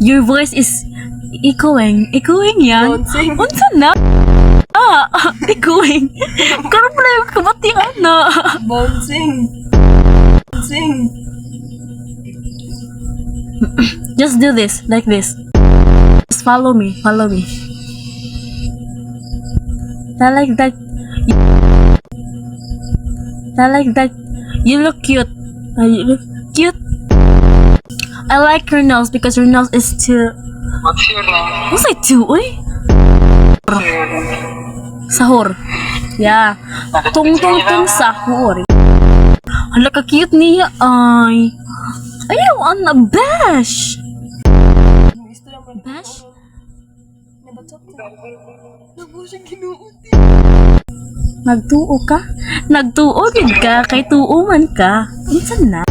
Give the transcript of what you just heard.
Your voice is echoing. Echoing yan. Bouncing. Unsa na? Echoing. Karon pala yung kabatian na. Bouncing. Bouncing. Just do this, like this. Just follow me, follow me. I like that. I like that. You look cute. You look cute. I like her nose because her nose is too. What's your name? What's it too? Uy? What's your name? Sahur. Yeah. Tung sahur. Hala ka cute niya ay. Ayaw na bash. Gusto naman. Bash? Nabatok na. Nabo siya ginuuti. Nagtuo ka? Nagtuo gid ka kay tuo man ka. Unsa na?